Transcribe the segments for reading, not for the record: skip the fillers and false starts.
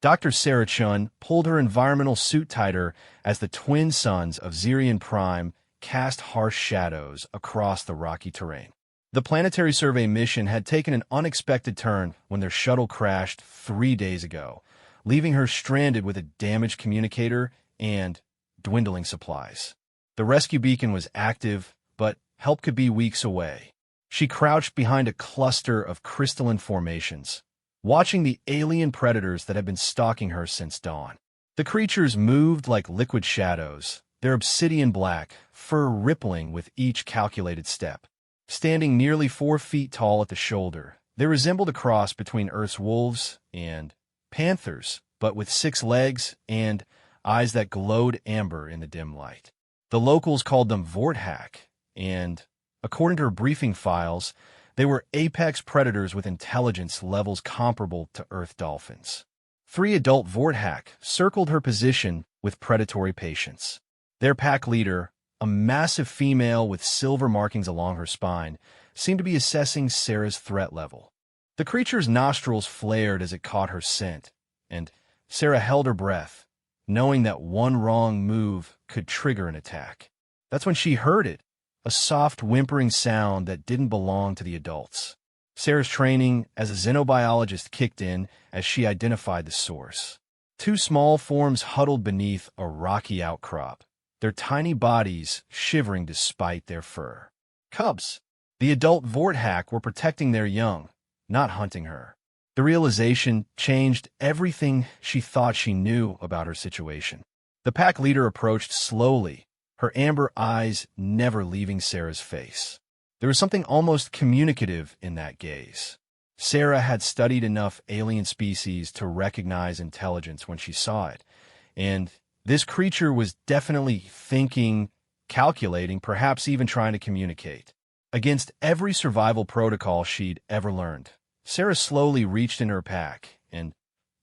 Dr. Sarah Chun pulled her environmental suit tighter as the twin suns of Zirian Prime cast harsh shadows across the rocky terrain. The planetary survey mission had taken an unexpected turn when their shuttle crashed 3 days ago, leaving her stranded with a damaged communicator and dwindling supplies. The rescue beacon was active, but help could be weeks away. She crouched behind a cluster of crystalline formations, watching the alien predators that had been stalking her since dawn. The creatures moved like liquid shadows, their obsidian black, fur rippling with each calculated step. Standing nearly 4 feet tall at the shoulder, they resembled a cross between Earth's wolves and panthers, but with 6 legs and eyes that glowed amber in the dim light. The locals called them Vorthak, and, according to her briefing files, they were apex predators with intelligence levels comparable to Earth dolphins. 3 adult Vorthak circled her position with predatory patience. Their pack leader, a massive female with silver markings along her spine, seemed to be assessing Sarah's threat level. The creature's nostrils flared as it caught her scent, and Sarah held her breath, knowing that one wrong move could trigger an attack. That's when she heard it, a soft whimpering sound that didn't belong to the adults. Sarah's training as a xenobiologist kicked in as she identified the source. 2 small forms huddled beneath a rocky outcrop, their tiny bodies shivering despite their fur. Cubs. The adult Vorthak were protecting their young, not hunting her. The realization changed everything she thought she knew about her situation. The pack leader approached slowly, her amber eyes never leaving Sarah's face. There was something almost communicative in that gaze. Sarah had studied enough alien species to recognize intelligence when she saw it, and this creature was definitely thinking, calculating, perhaps even trying to communicate. Against every survival protocol she'd ever learned, Sarah slowly reached in her pack and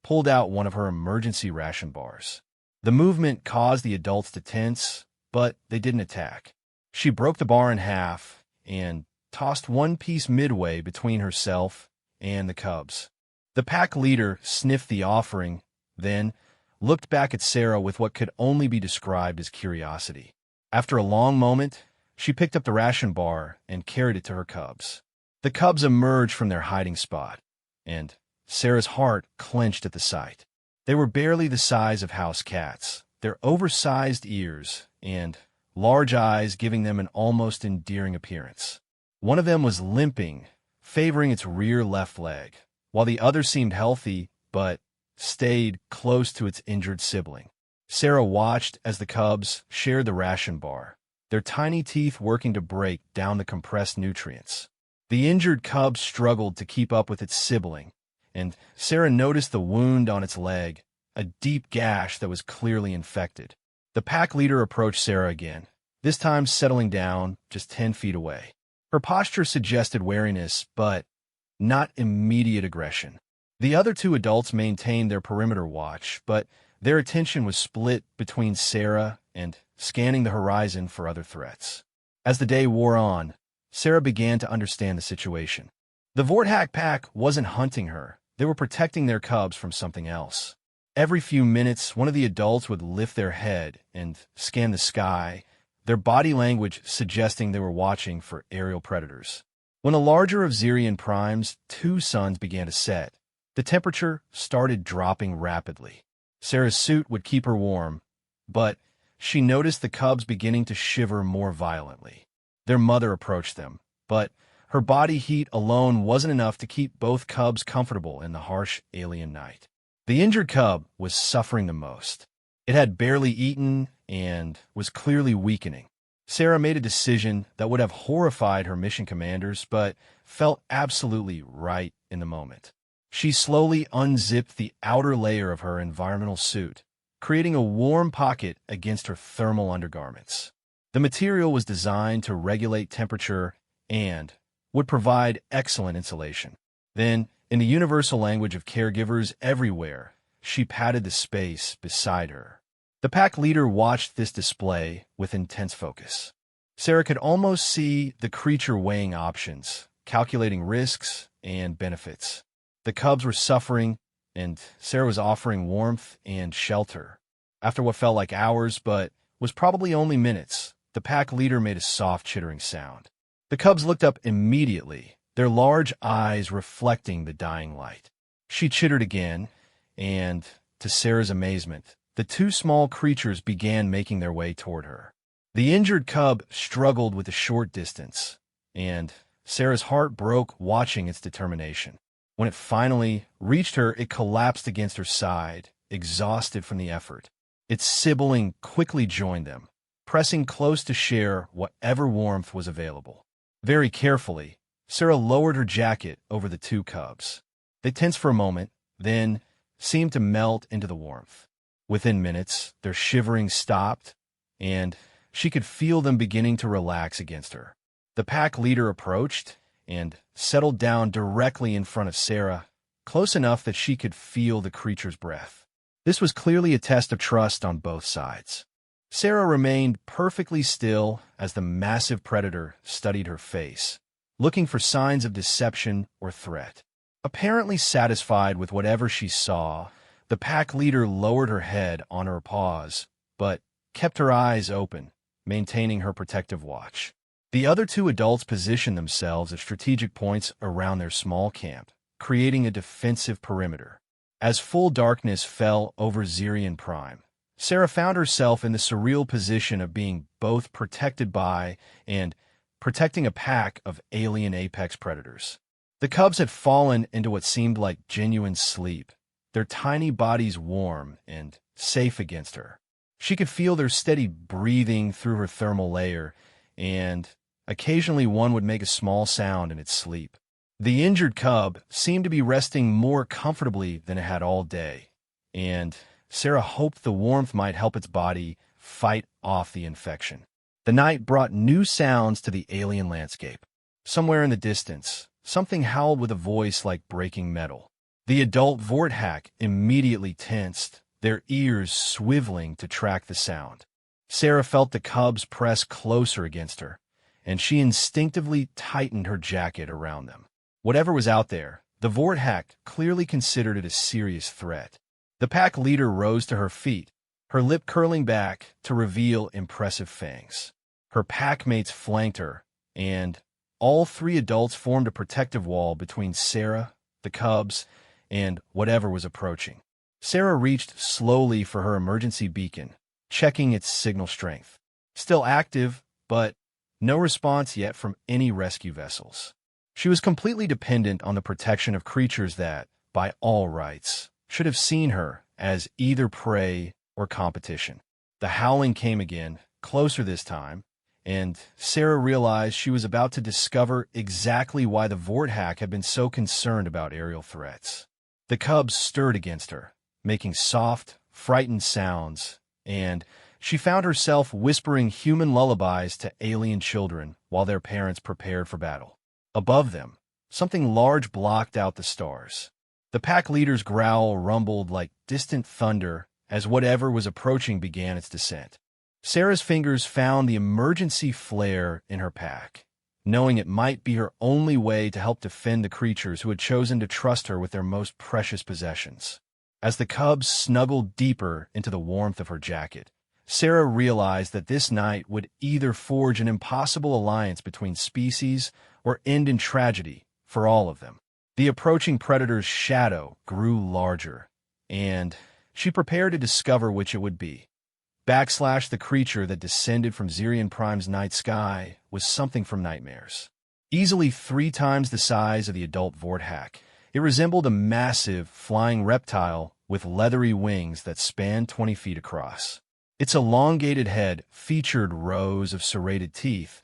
pulled out one of her emergency ration bars. The movement caused the adults to tense, but they didn't attack. She broke the bar in half and tossed one piece midway between herself and the cubs. The pack leader sniffed the offering, then looked back at Sarah with what could only be described as curiosity. After a long moment, she picked up the ration bar and carried it to her cubs. The cubs emerged from their hiding spot, and Sarah's heart clenched at the sight. They were barely the size of house cats, their oversized ears and large eyes giving them an almost endearing appearance. One of them was limping, favoring its rear left leg, while the other seemed healthy but stayed close to its injured sibling. Sarah watched as the cubs shared the ration bar, their tiny teeth working to break down the compressed nutrients. The injured cub struggled to keep up with its sibling, and Sarah noticed the wound on its leg, a deep gash that was clearly infected. The pack leader approached Sarah again, this time settling down just 10 feet away. Her posture suggested wariness, but not immediate aggression. The other 2 adults maintained their perimeter watch, but their attention was split between Sarah and scanning the horizon for other threats. As the day wore on, Sarah began to understand the situation. The Vorthak pack wasn't hunting her. They were protecting their cubs from something else. Every few minutes, one of the adults would lift their head and scan the sky, their body language suggesting they were watching for aerial predators. When a larger of Zirian Prime's 2 suns began to set, the temperature started dropping rapidly. Sarah's suit would keep her warm, but she noticed the cubs beginning to shiver more violently. Their mother approached them, but her body heat alone wasn't enough to keep both cubs comfortable in the harsh alien night. The injured cub was suffering the most. It had barely eaten and was clearly weakening. Sarah made a decision that would have horrified her mission commanders, but felt absolutely right in the moment. She slowly unzipped the outer layer of her environmental suit, creating a warm pocket against her thermal undergarments. The material was designed to regulate temperature and would provide excellent insulation. Then, in the universal language of caregivers everywhere, she patted the space beside her. The pack leader watched this display with intense focus. Sarah could almost see the creature weighing options, calculating risks and benefits. The cubs were suffering, and Sarah was offering warmth and shelter. After what felt like hours, but was probably only minutes, the pack leader made a soft chittering sound. The cubs looked up immediately, their large eyes reflecting the dying light. She chittered again, and, to Sarah's amazement, the two small creatures began making their way toward her. The injured cub struggled with the short distance, and Sarah's heart broke watching its determination. When it finally reached her, it collapsed against her side, exhausted from the effort. Its sibling quickly joined them, pressing close to share whatever warmth was available. Very carefully, Sarah lowered her jacket over the two cubs. They tensed for a moment, then seemed to melt into the warmth. Within minutes, their shivering stopped, and she could feel them beginning to relax against her. The pack leader approached and settled down directly in front of Sarah, close enough that she could feel the creature's breath. This was clearly a test of trust on both sides. Sarah remained perfectly still as the massive predator studied her face, looking for signs of deception or threat. Apparently satisfied with whatever she saw, the pack leader lowered her head on her paws, but kept her eyes open, maintaining her protective watch. The other two adults positioned themselves at strategic points around their small camp, creating a defensive perimeter. As full darkness fell over Zirian Prime, Sarah found herself in the surreal position of being both protected by and protecting a pack of alien apex predators. The cubs had fallen into what seemed like genuine sleep, their tiny bodies warm and safe against her. She could feel their steady breathing through her thermal layer, and occasionally one would make a small sound in its sleep. The injured cub seemed to be resting more comfortably than it had all day, and Sarah hoped the warmth might help its body fight off the infection. The night brought new sounds to the alien landscape. Somewhere in the distance, something howled with a voice like breaking metal. The adult Vorthak immediately tensed, their ears swiveling to track the sound. Sarah felt the cubs press closer against her, and she instinctively tightened her jacket around them. Whatever was out there, the Vorthak clearly considered it a serious threat. The pack leader rose to her feet, her lip curling back to reveal impressive fangs. Her pack mates flanked her, and all three adults formed a protective wall between Sarah, the cubs, and whatever was approaching. Sarah reached slowly for her emergency beacon, checking its signal strength. Still active, but no response yet from any rescue vessels. She was completely dependent on the protection of creatures that, by all rights, should have seen her as either prey or competition. The howling came again, closer this time, and Sarah realized she was about to discover exactly why the Vorthak had been so concerned about aerial threats. The cubs stirred against her, making soft, frightened sounds, and she found herself whispering human lullabies to alien children while their parents prepared for battle. Above them, something large blocked out the stars. The pack leader's growl rumbled like distant thunder as whatever was approaching began its descent. Sarah's fingers found the emergency flare in her pack, knowing it might be her only way to help defend the creatures who had chosen to trust her with their most precious possessions. As the cubs snuggled deeper into the warmth of her jacket, Sarah realized that this night would either forge an impossible alliance between species or end in tragedy for all of them. The approaching predator's shadow grew larger, and she prepared to discover which it would be. The creature that descended from Zirian Prime's night sky was something from nightmares. Easily 3 times the size of the adult Vorthak, it resembled a massive, flying reptile with leathery wings that spanned 20 feet across. Its elongated head featured rows of serrated teeth,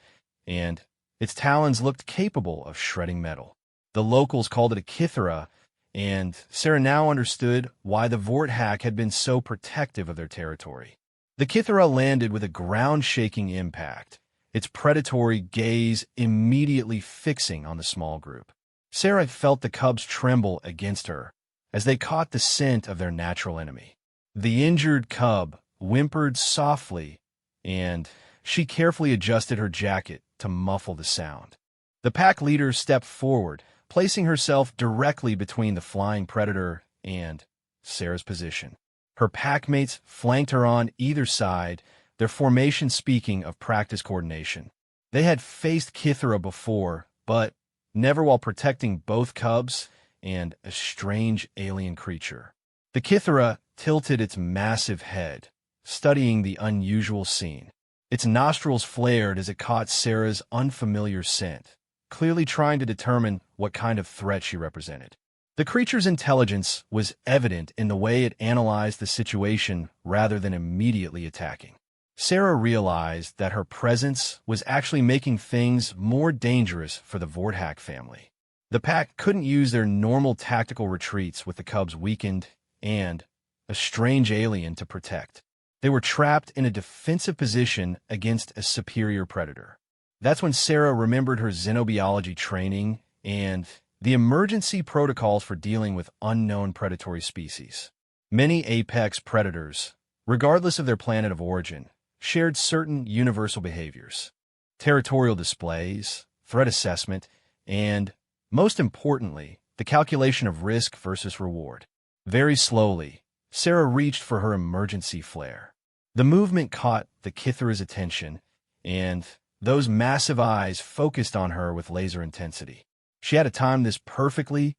and its talons looked capable of shredding metal. The locals called it a Kithera, and Sarah now understood why the Vorthak had been so protective of their territory. The Kithera landed with a ground-shaking impact, its predatory gaze immediately fixing on the small group. Sarah felt the cubs tremble against her as they caught the scent of their natural enemy. The injured cub whimpered softly, and she carefully adjusted her jacket to muffle the sound. The pack leader stepped forward, placing herself directly between the flying predator and Sarah's position. Her packmates flanked her on either side, their formation speaking of practice coordination. They had faced Kythera before, but never while protecting both cubs and a strange alien creature. The Kythera tilted its massive head, studying the unusual scene. Its nostrils flared as it caught Sarah's unfamiliar scent, clearly trying to determine what kind of threat she represented. The creature's intelligence was evident in the way it analyzed the situation rather than immediately attacking. Sarah realized that her presence was actually making things more dangerous for the Vorthak family. The pack couldn't use their normal tactical retreats with the cubs weakened and a strange alien to protect. They were trapped in a defensive position against a superior predator. That's when Sarah remembered her xenobiology training and the emergency protocols for dealing with unknown predatory species. Many apex predators, regardless of their planet of origin, shared certain universal behaviors: territorial displays, threat assessment, and, most importantly, the calculation of risk versus reward. Very slowly, Sarah reached for her emergency flare. The movement caught the Kythera's attention, and those massive eyes focused on her with laser intensity. She had to time this perfectly,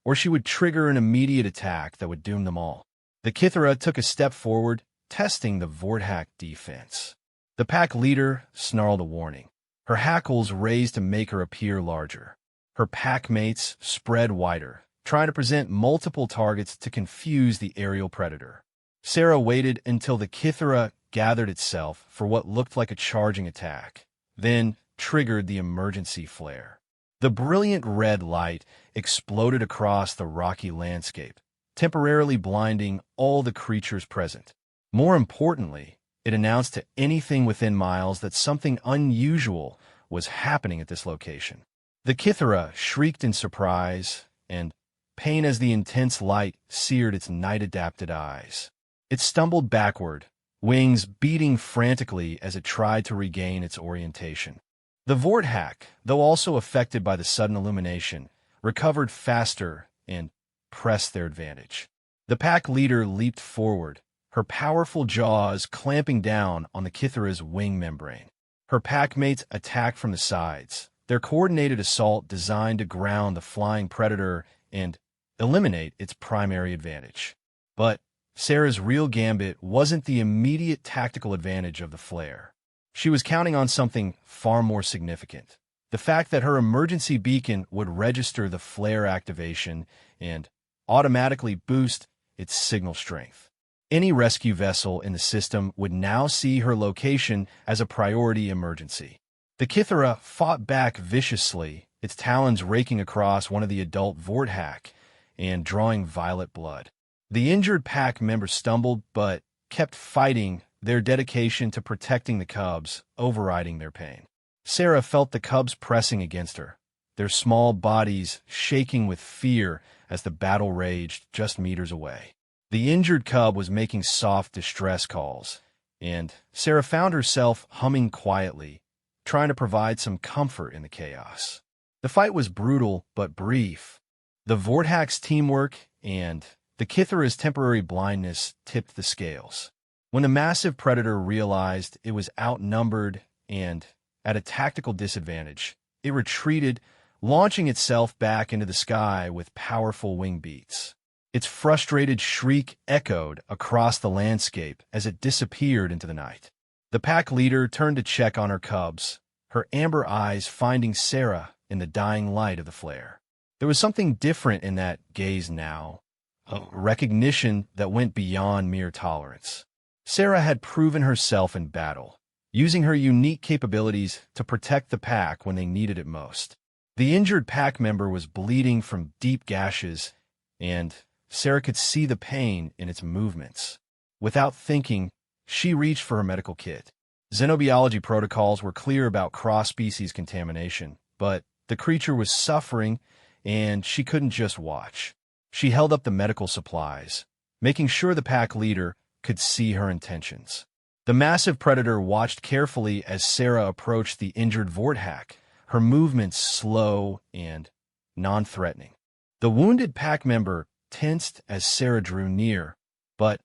or she would trigger an immediate attack that would doom them all. The Kythera took a step forward, testing the Vorthak defense. The pack leader snarled a warning. Her hackles raised to make her appear larger. Her packmates spread wider, trying to present multiple targets to confuse the aerial predator. Sarah waited until the Kythera gathered itself for what looked like a charging attack, then triggered the emergency flare. The brilliant red light exploded across the rocky landscape, temporarily blinding all the creatures present. More importantly, it announced to anything within miles that something unusual was happening at this location. The Kythera shrieked in surprise and pain as the intense light seared its night-adapted eyes. It stumbled backward, wings beating frantically as it tried to regain its orientation. The Vorthak, though also affected by the sudden illumination, recovered faster and pressed their advantage. The pack leader leaped forward, her powerful jaws clamping down on the Kythera's wing membrane. Her packmates attacked from the sides, their coordinated assault designed to ground the flying predator and eliminate its primary advantage. But Sarah's real gambit wasn't the immediate tactical advantage of the flare. She was counting on something far more significant: the fact that her emergency beacon would register the flare activation and automatically boost its signal strength. Any rescue vessel in the system would now see her location as a priority emergency. The Kythera fought back viciously, its talons raking across one of the adult Vorthak and drawing violet blood. The injured pack member stumbled but kept fighting, their dedication to protecting the cubs overriding their pain. Sarah felt the cubs pressing against her, their small bodies shaking with fear as the battle raged just meters away. The injured cub was making soft distress calls, and Sarah found herself humming quietly, trying to provide some comfort in the chaos. The fight was brutal but brief. The Vorthak's teamwork and the Kythera's temporary blindness tipped the scales. When the massive predator realized it was outnumbered and at a tactical disadvantage, it retreated, launching itself back into the sky with powerful wing beats. Its frustrated shriek echoed across the landscape as it disappeared into the night. The pack leader turned to check on her cubs, her amber eyes finding Sarah in the dying light of the flare. There was something different in that gaze now, a recognition that went beyond mere tolerance. Sarah had proven herself in battle, using her unique capabilities to protect the pack when they needed it most. The injured pack member was bleeding from deep gashes, and Sarah could see the pain in its movements. Without thinking, she reached for her medical kit. Xenobiology protocols were clear about cross-species contamination, but the creature was suffering, and she couldn't just watch. She held up the medical supplies, making sure the pack leader could see her intentions. The massive predator watched carefully as Sarah approached the injured Vorthak, her movements slow and non-threatening. The wounded pack member tensed as Sarah drew near, but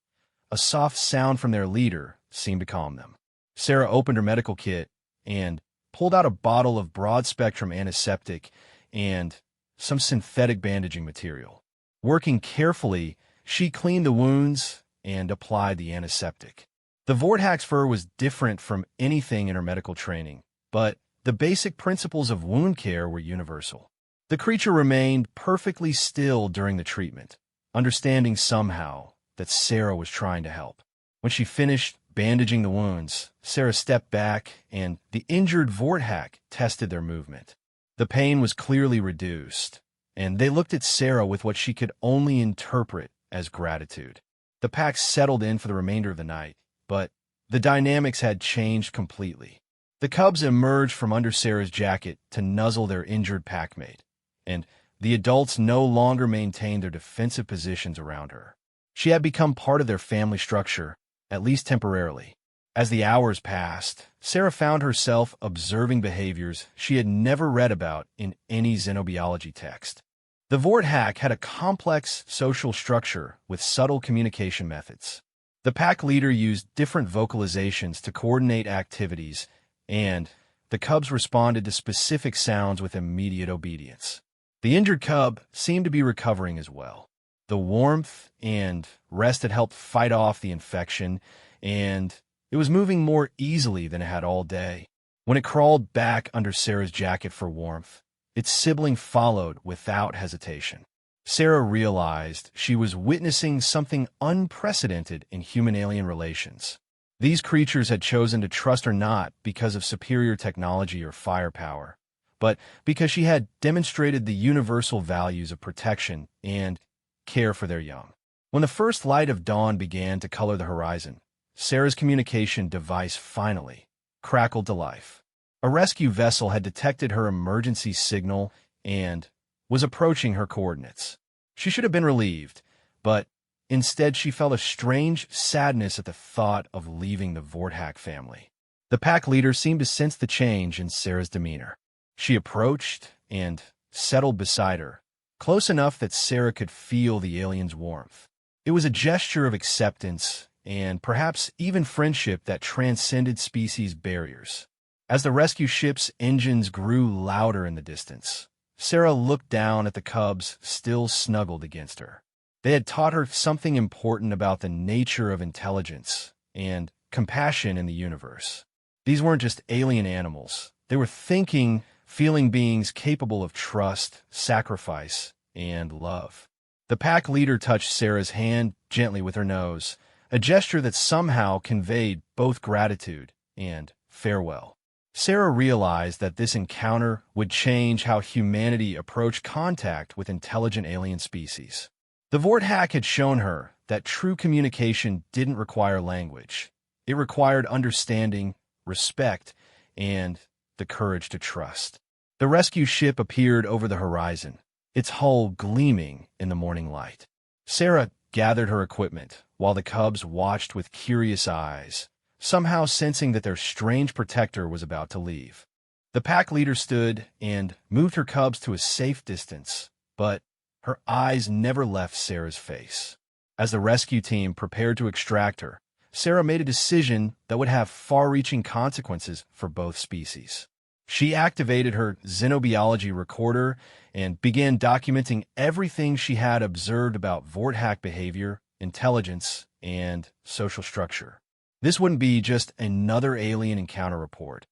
a soft sound from their leader seemed to calm them. Sarah opened her medical kit and pulled out a bottle of broad-spectrum antiseptic and some synthetic bandaging material. Working carefully, she cleaned the wounds and applied the antiseptic. The Vorthax's fur was different from anything in her medical training, but the basic principles of wound care were universal. The creature remained perfectly still during the treatment, understanding somehow that Sarah was trying to help. When she finished bandaging the wounds, Sarah stepped back and the injured Vorthax tested their movement. The pain was clearly reduced, and they looked at Sarah with what she could only interpret as gratitude. The pack settled in for the remainder of the night, but the dynamics had changed completely. The cubs emerged from under Sarah's jacket to nuzzle their injured packmate, and the adults no longer maintained their defensive positions around her. She had become part of their family structure, at least temporarily. As the hours passed, Sarah found herself observing behaviors she had never read about in any xenobiology text. The Vorthax had a complex social structure with subtle communication methods. The pack leader used different vocalizations to coordinate activities, and the cubs responded to specific sounds with immediate obedience. The injured cub seemed to be recovering as well. The warmth and rest had helped fight off the infection, and it was moving more easily than it had all day. When it crawled back under Sarah's jacket for warmth, its sibling followed without hesitation. Sarah realized she was witnessing something unprecedented in human-alien relations. These creatures had chosen to trust her not because of superior technology or firepower, but because she had demonstrated the universal values of protection and care for their young. When the first light of dawn began to color the horizon, Sarah's communication device finally crackled to life. A rescue vessel had detected her emergency signal and was approaching her coordinates. She should have been relieved, but instead she felt a strange sadness at the thought of leaving the Vorthax family. The pack leader seemed to sense the change in Sarah's demeanor. She approached and settled beside her, close enough that Sarah could feel the alien's warmth. It was a gesture of acceptance and perhaps even friendship that transcended species barriers. As the rescue ship's engines grew louder in the distance, Sarah looked down at the cubs still snuggled against her. They had taught her something important about the nature of intelligence and compassion in the universe. These weren't just alien animals. They were thinking, feeling beings capable of trust, sacrifice, and love. The pack leader touched Sarah's hand gently with her nose, a gesture that somehow conveyed both gratitude and farewell. Sarah realized that this encounter would change how humanity approached contact with intelligent alien species. The Vorthax had shown her that true communication didn't require language. It required understanding, respect, and the courage to trust. The rescue ship appeared over the horizon, its hull gleaming in the morning light. Sarah gathered her equipment while the cubs watched with curious eyes, somehow sensing that their strange protector was about to leave. The pack leader stood and moved her cubs to a safe distance, but her eyes never left Sarah's face. As the rescue team prepared to extract her, Sarah made a decision that would have far-reaching consequences for both species. She activated her xenobiology recorder and began documenting everything she had observed about Vorthax behavior, intelligence, and social structure. This wouldn't be just another alien encounter report.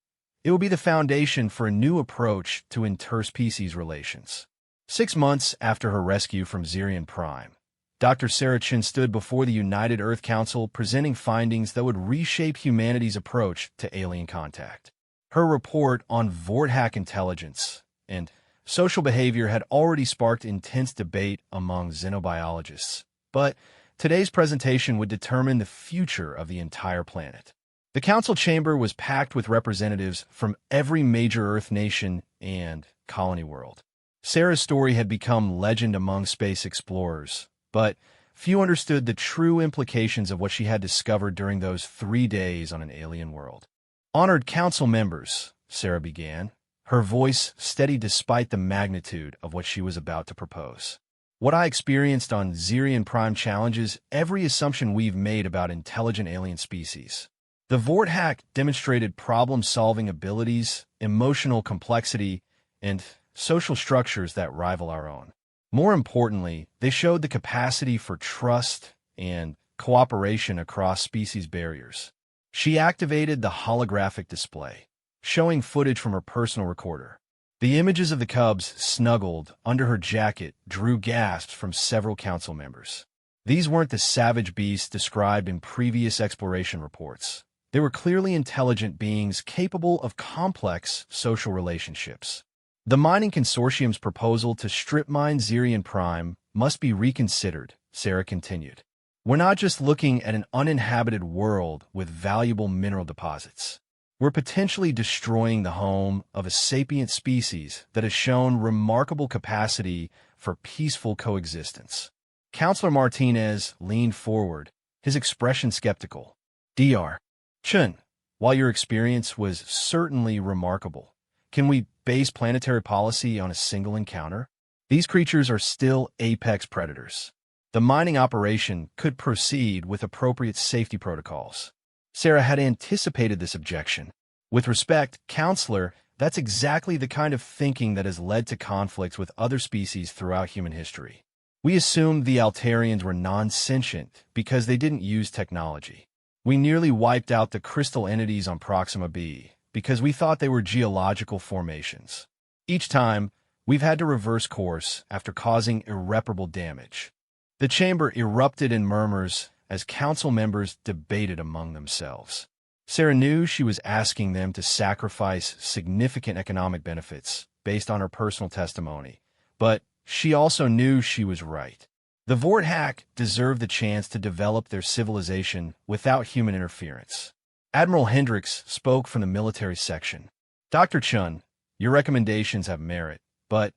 It would be the foundation for a new approach to interspecies relations. 6 months after her rescue from Zirian Prime, Dr. Sarachin stood before the United Earth Council presenting findings that would reshape humanity's approach to alien contact. Her report on Vorthax intelligence and social behavior had already sparked intense debate among xenobiologists, but today's presentation would determine the future of the entire planet. The council chamber was packed with representatives from every major Earth nation and colony world. Sarah's story had become legend among space explorers, but few understood the true implications of what she had discovered during those 3 days on an alien world. Honored council members, Sarah began, her voice steady despite the magnitude of what she was about to propose. What I experienced on Zirian Prime challenges every assumption we've made about intelligent alien species. The Vorthack demonstrated problem-solving abilities, emotional complexity, and social structures that rival our own. More importantly, they showed the capacity for trust and cooperation across species barriers. She activated the holographic display, showing footage from her personal recorder. The images of the cubs snuggled under her jacket drew gasps from several council members. These weren't the savage beasts described in previous exploration reports. They were clearly intelligent beings capable of complex social relationships. The mining consortium's proposal to strip mine Zirian Prime must be reconsidered, Sarah continued. We're not just looking at an uninhabited world with valuable mineral deposits. We're potentially destroying the home of a sapient species that has shown remarkable capacity for peaceful coexistence. Counselor Martinez leaned forward, his expression skeptical. Dr. Chun, while your experience was certainly remarkable, can we base planetary policy on a single encounter? These creatures are still apex predators. The mining operation could proceed with appropriate safety protocols. Sarah had anticipated this objection. With respect, Counselor, that's exactly the kind of thinking that has led to conflicts with other species throughout human history. We assumed the Altarians were non-sentient because they didn't use technology. We nearly wiped out the crystal entities on Proxima b because we thought they were geological formations. Each time, we've had to reverse course after causing irreparable damage. The chamber erupted in murmurs as council members debated among themselves. Sarah knew she was asking them to sacrifice significant economic benefits based on her personal testimony, but she also knew she was right. The Vorthack deserved the chance to develop their civilization without human interference. Admiral Hendricks spoke from the military section. Dr. Chun, your recommendations have merit, but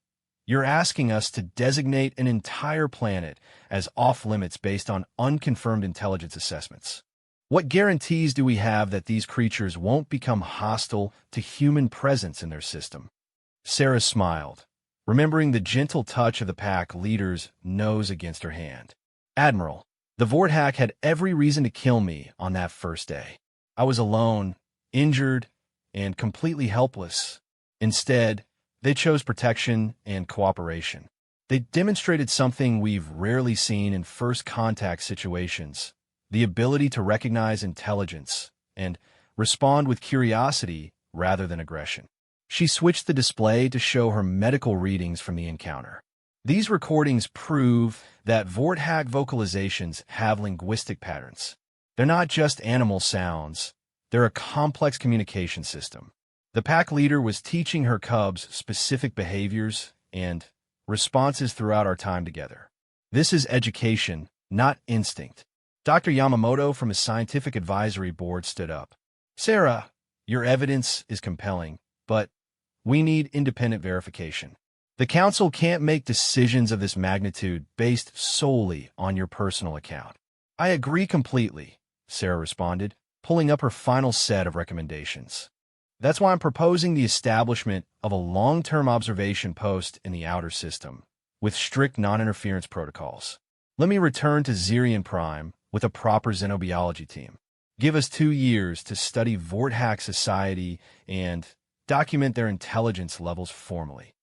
you're asking us to designate an entire planet as off-limits based on unconfirmed intelligence assessments. What guarantees do we have that these creatures won't become hostile to human presence in their system? Sarah smiled, remembering the gentle touch of the pack leader's nose against her hand. Admiral, the Vorthack had every reason to kill me on that first day. I was alone, injured, and completely helpless. Instead, they chose protection and cooperation. They demonstrated something we've rarely seen in first contact situations, the ability to recognize intelligence and respond with curiosity rather than aggression. She switched the display to show her medical readings from the encounter. These recordings prove that Vorthack vocalizations have linguistic patterns. They're not just animal sounds, they're a complex communication system. The pack leader was teaching her cubs specific behaviors and responses throughout our time together. This is education, not instinct. Dr. Yamamoto from his scientific advisory board stood up. Sarah, your evidence is compelling, but we need independent verification. The council can't make decisions of this magnitude based solely on your personal account. I agree completely, Sarah responded, pulling up her final set of recommendations. That's why I'm proposing the establishment of a long-term observation post in the outer system, with strict non-interference protocols. Let me return to Zirian Prime with a proper xenobiology team. Give us 2 years to study Vorthack society and document their intelligence levels formally.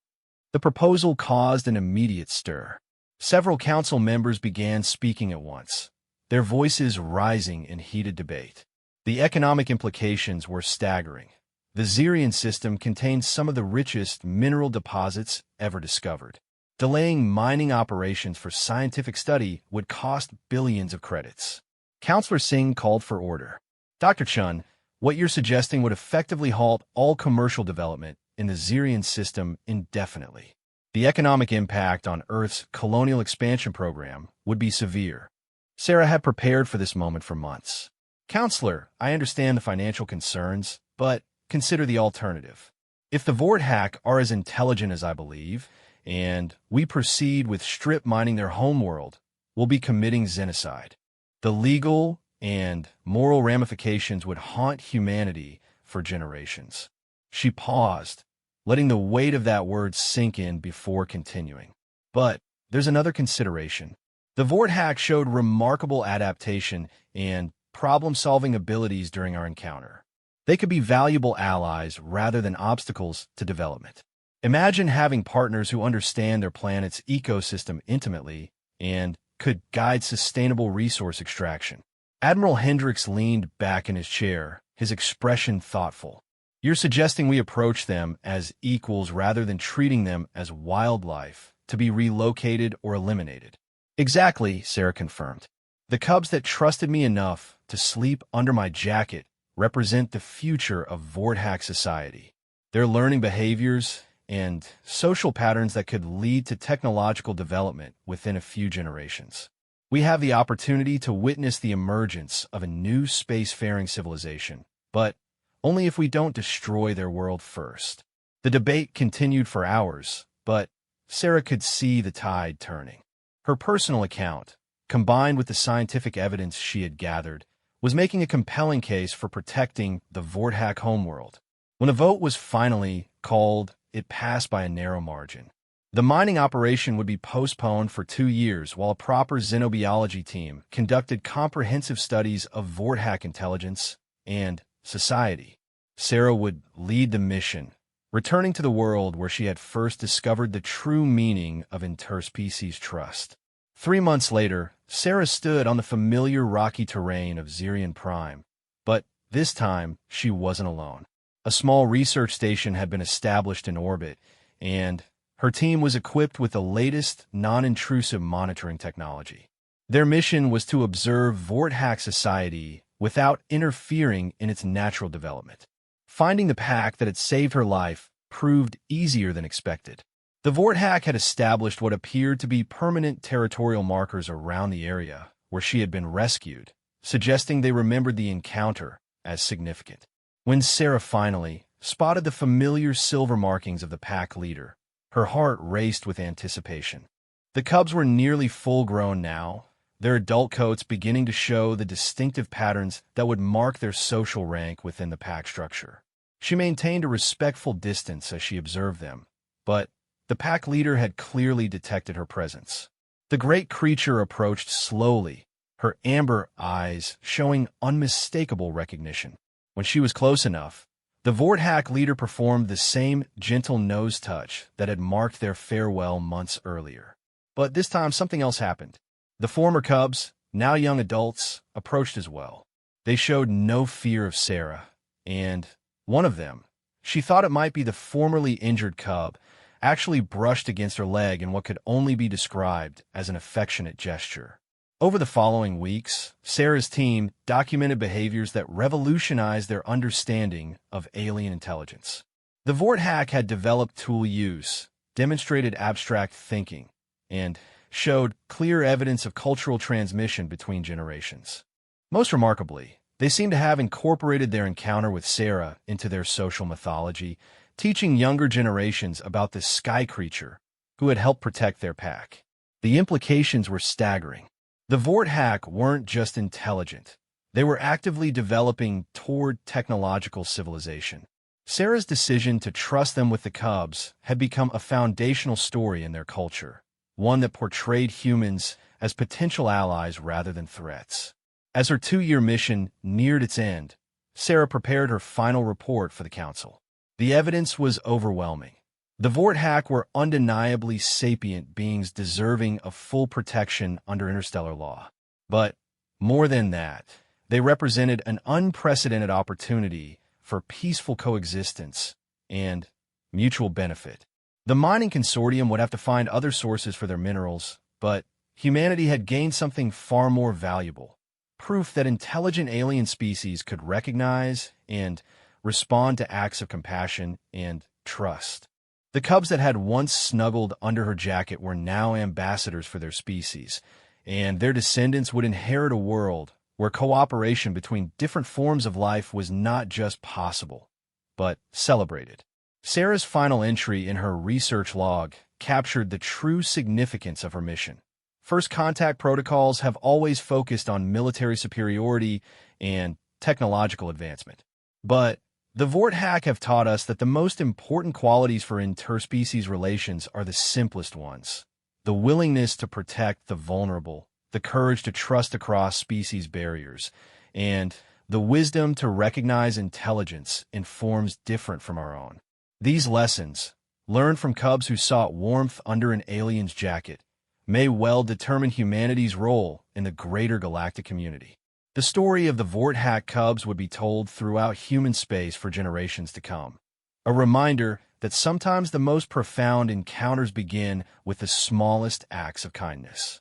The proposal caused an immediate stir. Several council members began speaking at once, their voices rising in heated debate. The economic implications were staggering. The Zirian system contained some of the richest mineral deposits ever discovered. Delaying mining operations for scientific study would cost billions of credits. Counselor Singh called for order. Dr. Chun, what you're suggesting would effectively halt all commercial development in the Zirian system indefinitely. The economic impact on Earth's colonial expansion program would be severe. Sarah had prepared for this moment for months. Counselor, I understand the financial concerns, but consider the alternative. If the Vorthack are as intelligent as I believe, and we proceed with strip mining their homeworld, we'll be committing genocide. The legal and moral ramifications would haunt humanity for generations. She paused, letting the weight of that word sink in before continuing. But there's another consideration. The Vorthack showed remarkable adaptation and problem-solving abilities during our encounter. They could be valuable allies rather than obstacles to development. Imagine having partners who understand their planet's ecosystem intimately and could guide sustainable resource extraction. Admiral Hendricks leaned back in his chair, his expression thoughtful. You're suggesting we approach them as equals rather than treating them as wildlife to be relocated or eliminated. Exactly, Sarah confirmed. The cubs that trusted me enough to sleep under my jacket represent the future of Vorthack society. They're learning behaviors and social patterns that could lead to technological development within a few generations. We have the opportunity to witness the emergence of a new spacefaring civilization, but only if we don't destroy their world first. The debate continued for hours, but Sarah could see the tide turning. Her personal account, combined with the scientific evidence she had gathered, was making a compelling case for protecting the Vorthack homeworld. When a vote was finally called, it passed by a narrow margin. The mining operation would be postponed for 2 years while a proper xenobiology team conducted comprehensive studies of Vorthack intelligence and society. Sarah would lead the mission, returning to the world where she had first discovered the true meaning of interspecies trust. 3 months later, Sarah stood on the familiar rocky terrain of Zirian Prime, but this time she wasn't alone. A small research station had been established in orbit, and her team was equipped with the latest non-intrusive monitoring technology. Their mission was to observe Vorthack society without interfering in its natural development. Finding the pack that had saved her life proved easier than expected. The Vorthack had established what appeared to be permanent territorial markers around the area where she had been rescued, suggesting they remembered the encounter as significant. When Sarah finally spotted the familiar silver markings of the pack leader, her heart raced with anticipation. The cubs were nearly full-grown now, their adult coats beginning to show the distinctive patterns that would mark their social rank within the pack structure. She maintained a respectful distance as she observed them, but the pack leader had clearly detected her presence. The great creature approached slowly, her amber eyes showing unmistakable recognition. When she was close enough, the Vorthack leader performed the same gentle nose touch that had marked their farewell months earlier. But this time something else happened. The former cubs, now young adults, approached as well. They showed no fear of Sarah, and one of them, she thought it might be the formerly injured cub, actually brushed against her leg in what could only be described as an affectionate gesture. Over the following weeks, Sarah's team documented behaviors that revolutionized their understanding of alien intelligence. The Vorthack had developed tool use, demonstrated abstract thinking, and showed clear evidence of cultural transmission between generations. Most remarkably, they seemed to have incorporated their encounter with Sarah into their social mythology, teaching younger generations about the sky creature who had helped protect their pack. The implications were staggering. The Vorthack weren't just intelligent. They were actively developing toward technological civilization. Sarah's decision to trust them with the cubs had become a foundational story in their culture, one that portrayed humans as potential allies rather than threats. As her 2-year mission neared its end, Sarah prepared her final report for the Council. The evidence was overwhelming. The Vorthack were undeniably sapient beings deserving of full protection under interstellar law. But more than that, they represented an unprecedented opportunity for peaceful coexistence and mutual benefit. The mining consortium would have to find other sources for their minerals, but humanity had gained something far more valuable: proof that intelligent alien species could recognize and respond to acts of compassion and trust. The cubs that had once snuggled under her jacket were now ambassadors for their species, and their descendants would inherit a world where cooperation between different forms of life was not just possible, but celebrated. Sarah's final entry in her research log captured the true significance of her mission. First contact protocols have always focused on military superiority and technological advancement. But the Vorthack have taught us that the most important qualities for interspecies relations are the simplest ones: the willingness to protect the vulnerable, the courage to trust across species barriers, and the wisdom to recognize intelligence in forms different from our own. These lessons, learned from cubs who sought warmth under an alien's jacket, may well determine humanity's role in the greater galactic community. The story of the Vorthack cubs would be told throughout human space for generations to come. A reminder that sometimes the most profound encounters begin with the smallest acts of kindness.